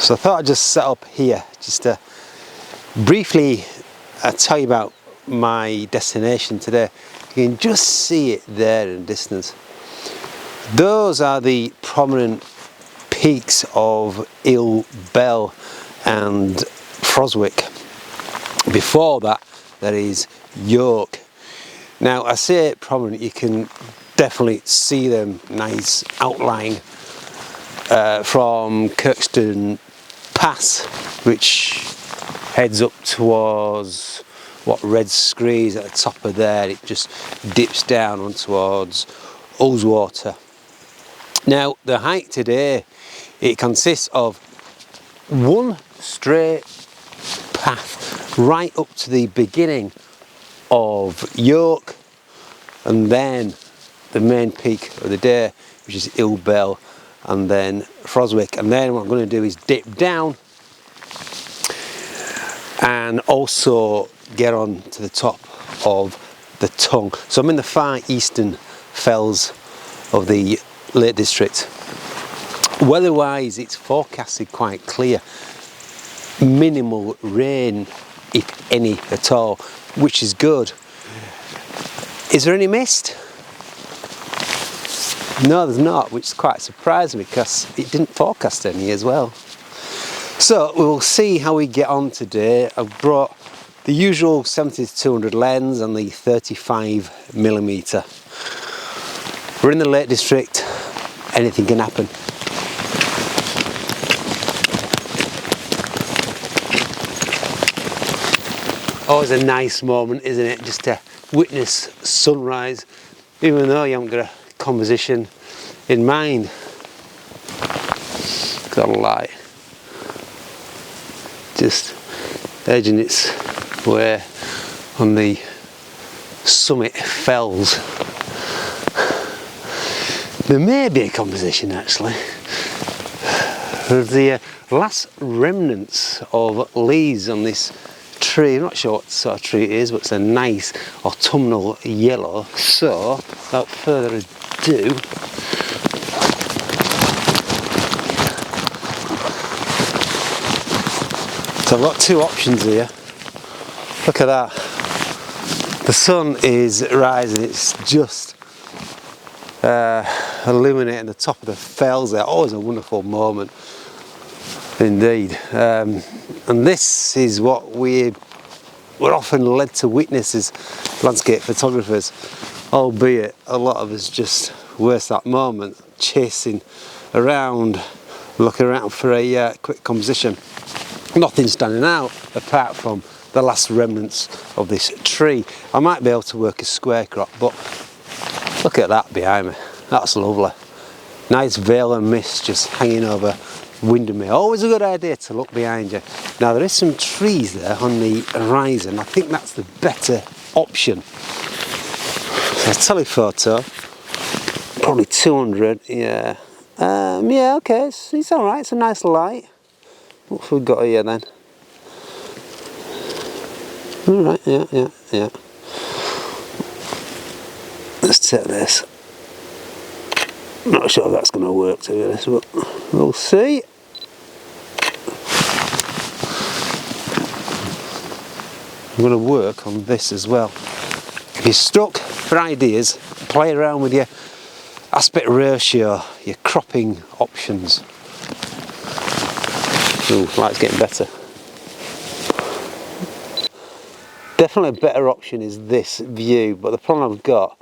So I thought I'd just set up here just to briefly tell you about my destination today. You can just see it there in the distance. Those are the prominent peaks of Ill Bell and Froswick. Before that, there is Yoke. Now, I say prominent, you can definitely see them nice outlying from Kirkstone Pass, which heads up towards what Red Screes at the top of there. It just dips down on towards Ullswater. Now, the hike today, it consists of one straight path right up to the beginning of Yoke, and then the main peak of the day, which is Ill Bell, and then Froswick. And then what I'm going to do is dip down and also get on to the top of the Tongue. So I'm in the far eastern fells of the Lake District. Weather-wise, it's forecasted quite clear. Minimal rain, if any at all, which is good. Is there any mist? No, there's not, which is quite surprising because it didn't forecast any as well. So we'll see how we get on today. I've brought the usual 70-200 lens and the 35mm. We're in the Lake District, anything can happen. Always a nice moment, isn't it, just to witness sunrise, even though you haven't got a composition in mind. Got a light, just edging its way on the summit fells. There may be a composition actually. There's the last remnants of leaves on this tree. I'm not sure what sort of tree it is, but it's a nice autumnal yellow. So, without further ado, so I've got two options here. Look at that. The sun is rising, it's just illuminating the top of the fells there. Always a wonderful moment indeed. And this is what we're often led to witness as landscape photographers, albeit a lot of us just waste that moment chasing around, looking around for a quick composition. Nothing standing out apart from the last remnants of this tree. I might be able to work a square crop, but look at that behind me. That's lovely. Nice veil of mist just hanging over Windermere. Always a good idea to look behind you. Now there is some trees there on the horizon. I think that's the better option. So a telephoto, probably 200. Yeah. Yeah. Okay. It's all right. It's a nice light. What have we got here then? All right. Yeah. Let's take this. Not sure if that's going to work, to be honest, but we'll see. I'm going to work on this as well. If you're stuck for ideas, play around with your aspect ratio, your cropping options. Ooh, light's getting better. Definitely a better option is this view, but the problem I've got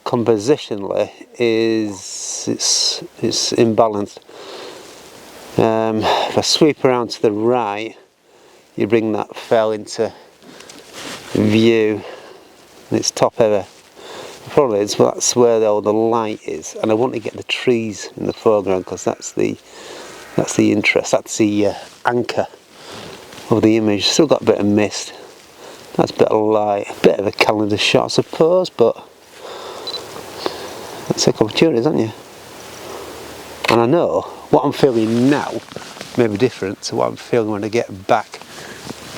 compositionally is it's imbalanced. If I sweep around to the right, you bring that fell into view, and it's top heavy. The problem is that's where all the light is, and I want to get the trees in the foreground because that's the interest, that's the anchor of the image. Still got a bit of mist, that's a bit of light, a bit of a calendar shot I suppose, but that's a opportunity, isn't you? And I know what I'm feeling now may be different to what I'm feeling when I get back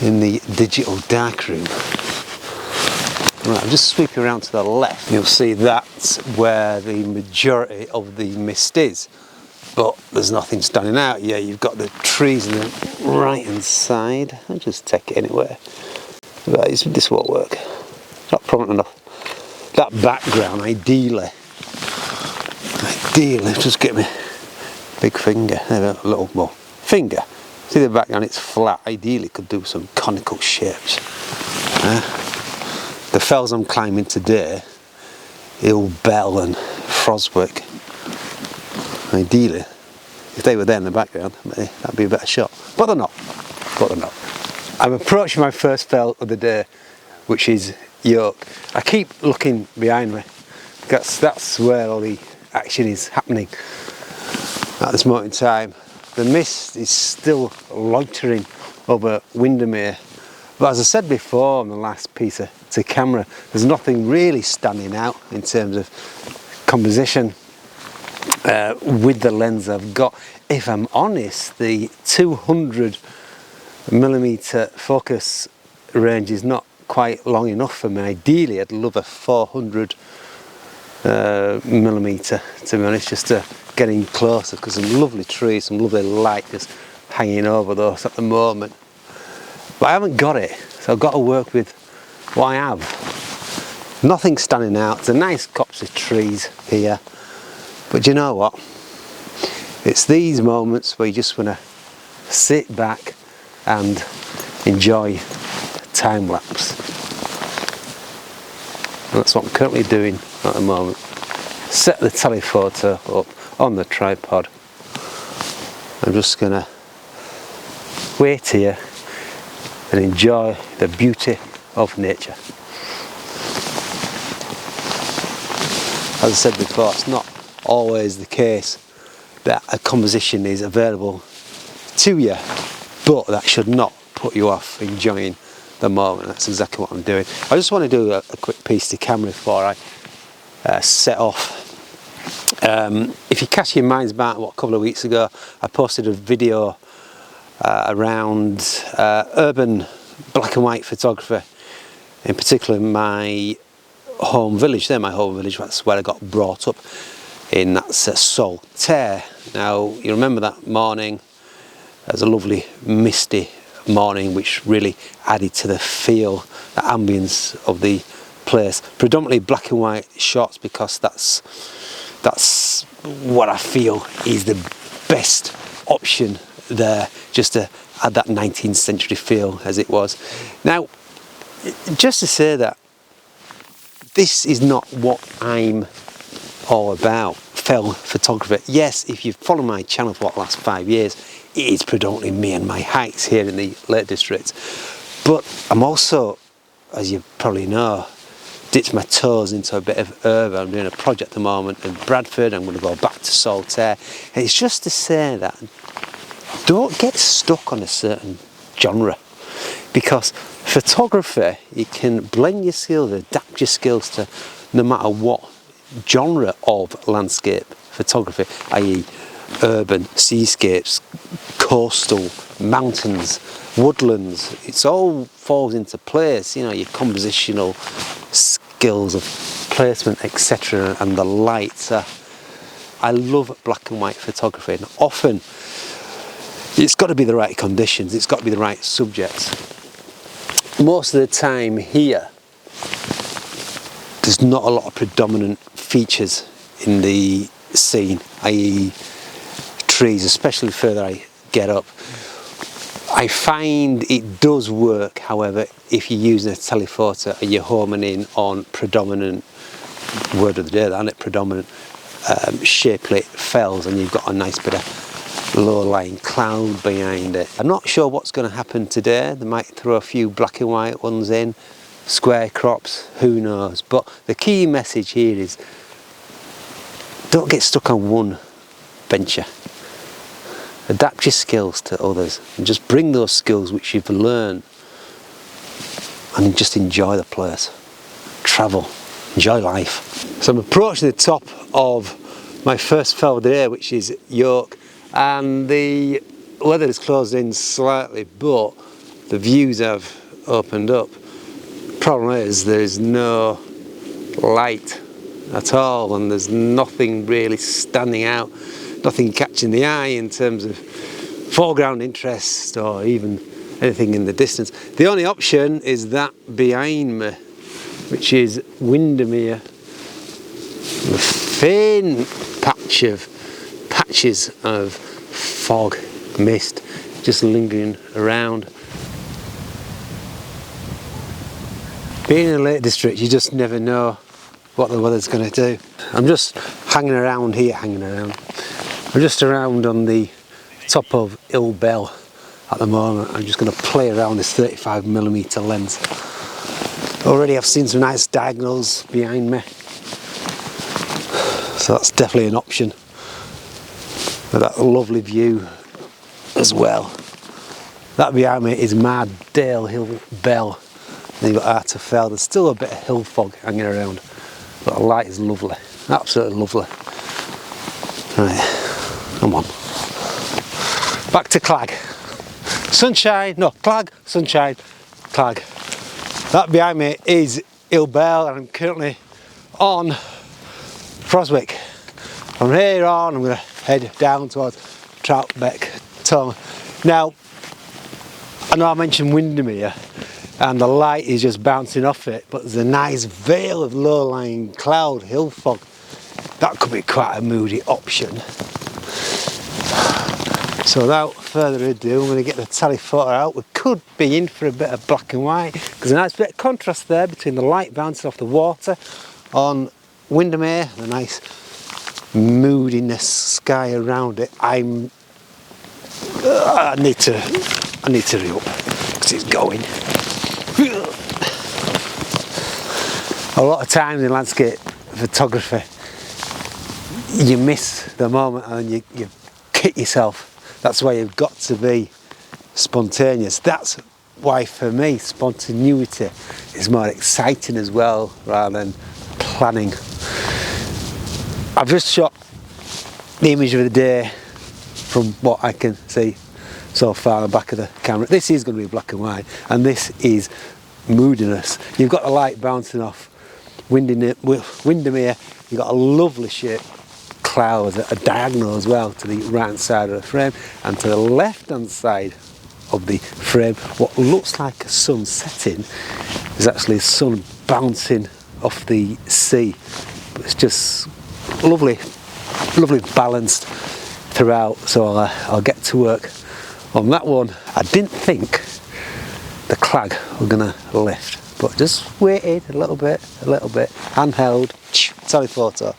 in the digital darkroom. Right, I'm just sweeping around to the left. You'll see that's where the majority of the mist is. but there's nothing standing out. Yeah, you've got the trees on the right hand side. I'll just take it anywhere. But this won't work. Not prominent enough. That background, ideally, just get me big finger, a little more finger. See the background, it's flat. Ideally, could do some conical shapes. The fells I'm climbing today, Hill Bell and Froswick. Ideally, if they were there in the background, that'd be a better shot. But they're not. I'm approaching my first fell of the day, which is Yoke. I keep looking behind me. That's where all the action is happening at this moment in time. The mist is still loitering over Windermere. But as I said before on the last piece to camera, there's nothing really standing out in terms of composition with the lens I've got. If I'm honest, the 200mm focus range is not quite long enough for me. Ideally, I'd love a 400mm to be honest, just to get in closer, because some lovely trees, some lovely light just hanging over those at the moment. But I haven't got it, so I've got to work with what I have. Nothing standing out. It's a nice copse of trees here, but you know what? It's these moments where you just want to sit back and enjoy time lapse. And that's what I'm currently doing at the moment. Set the telephoto up on the tripod. I'm just going to wait here and enjoy the beauty of nature. As I said before, it's not always the case that a composition is available to you, but that should not put you off enjoying the moment. That's exactly what I'm doing. I just want to do a quick piece to camera before I set off. If you cast your minds back, a couple of weeks ago, I posted a video around urban black and white photography, in particular my home village. They're my home village. That's where I got brought up in. That's Saltaire. Now, you remember that morning? It was a lovely misty morning, which really added to the feel, the ambience of the place. Predominantly black and white shots, because that's what I feel is the best option there, just to add that 19th century feel as it was. Now, just to say that this is not what I'm all about, fell photography. Yes, if you've followed my channel for the last 5 years, it is predominantly me and my hikes here in the Lake District. But I'm also, as you probably know, dipped my toes into a bit of urban. I'm doing a project at the moment in Bradford. I'm going to go back to Saltaire. And it's just to say that don't get stuck on a certain genre, because photography, you can blend your skills, adapt your skills to no matter what genre of landscape photography, i.e. urban, seascapes, coastal, mountains, woodlands. It's all falls into place, you know, your compositional skills of placement, etc., and the lights. I love black and white photography, and often it's got to be the right conditions, it's got to be the right subjects. Most of the time here, there's not a lot of predominant features in the scene, i.e. trees, especially the further I get up. I find it does work, however, if you're using a telephoto and you're homing in on predominant, word of the day, isn't it? Predominant shapely fells, and you've got a nice bit of low-lying cloud behind it. I'm not sure what's going to happen today. They might throw a few black and white ones in, square crops, who knows. But the key message here is don't get stuck on one venture. Adapt your skills to others and just bring those skills which you've learned and just enjoy the place. Travel, enjoy life. So I'm approaching the top of my first fell of the day, which is Yoke, and the weather has closed in slightly, but the views have opened up. Problem is there's no light at all, and there's nothing really standing out nothing catching the eye in terms of foreground interest or even anything in the distance. The only option is that behind me, which is Windermere, a thin patches of fog, mist, just lingering around. Being in the Lake District, you just never know what the weather's going to do. I'm just hanging around here, I'm just around on the top of Hill Bell at the moment. I'm just going to play around this 35mm lens. Already I've seen some nice diagonals behind me, so that's definitely an option. With that lovely view as well. That behind me is Mardale Hill Bell. Then you've got Arterfell. There's still a bit of hill fog hanging around, but the light is lovely, absolutely lovely. Right, come on. Back to Clag. Sunshine, no, Clag, sunshine, Clag. That behind me is Hill Bell, and I'm currently on Froswick. From here on, I'm going to head down towards Troutbeck Tongue. Now, I know I mentioned Windermere, and the light is just bouncing off it, but there's a nice veil of low-lying cloud, hill fog. That could be quite a moody option. So without further ado, I'm going to get the telephoto out. We could be in for a bit of black and white. There's a nice bit of contrast there between the light bouncing off the water on Windermere, the nice moodiness sky around it. I need to hurry up because it's going. A lot of times in landscape photography, you miss the moment and you kick yourself. That's why you've got to be spontaneous. That's why for me spontaneity is more exciting as well rather than planning. I've just shot the image of the day from what I can see so far on the back of the camera. This is going to be black and white, and this is moodiness. You've got the light bouncing off Windermere. You've got a lovely shaped clouds that are diagonal as well to the right hand side of the frame, and to the left hand side of the frame what looks like a sun setting is actually the sun bouncing off the sea. It's just lovely balanced throughout, so I'll get to work on that one. I didn't think the Clag were gonna lift, but just waited a little bit, handheld, telephoto.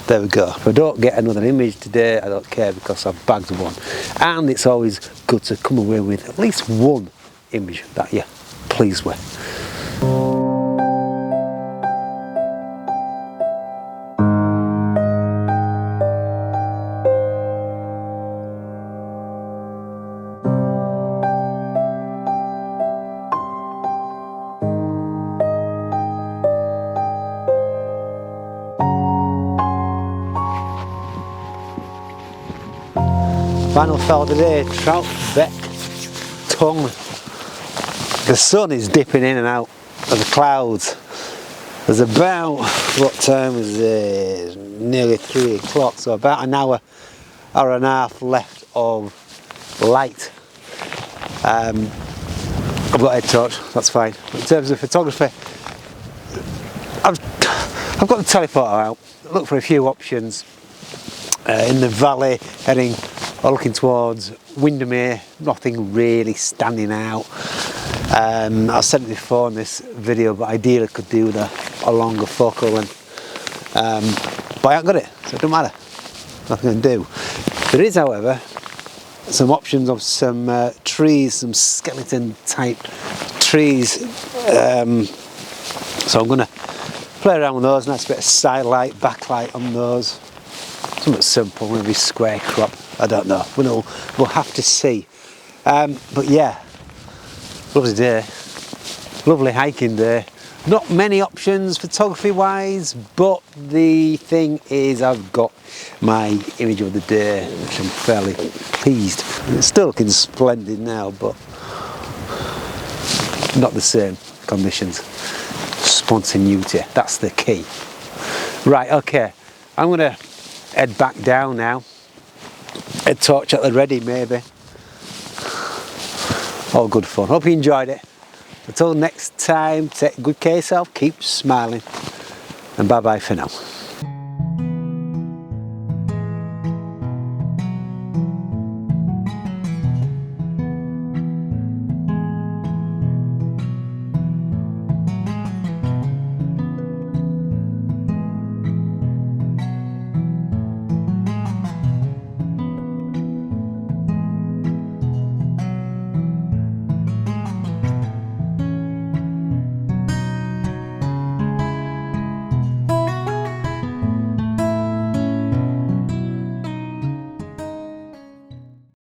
There we go. If I don't get another image today, I don't care because I've bagged one. And it's always good to come away with at least one image that you're pleased with. Final fell of the day, Troutbeck Tongue. The sun is dipping in and out of the clouds. There's about, what time is it? Nearly 3 o'clock, so about an hour and a half left of light. I've got a head torch, that's fine. But in terms of photography, I've got the telephoto out. Look for a few options in the valley, heading or looking towards Windermere. Nothing really standing out. I've said it before in this video, but ideally I could do with a longer focal length. But I haven't got it, so it don't matter. Nothing to do. There is, however, some options of some trees, some skeleton type trees. So I'm going to play around with those. Nice bit of side light, backlight on those. Something simple, maybe square crop. I don't know. We'll have to see. But yeah, lovely day, lovely hiking day. Not many options photography wise, but the thing is I've got my image of the day, which I'm fairly pleased. It's still looking splendid now, but not the same conditions. Spontaneity, that's the key. Right, okay, I'm gonna head back down now. Head torch at the ready maybe. All good fun. Hope you enjoyed it. Until next time, take good care of yourself, keep smiling, and bye bye for now.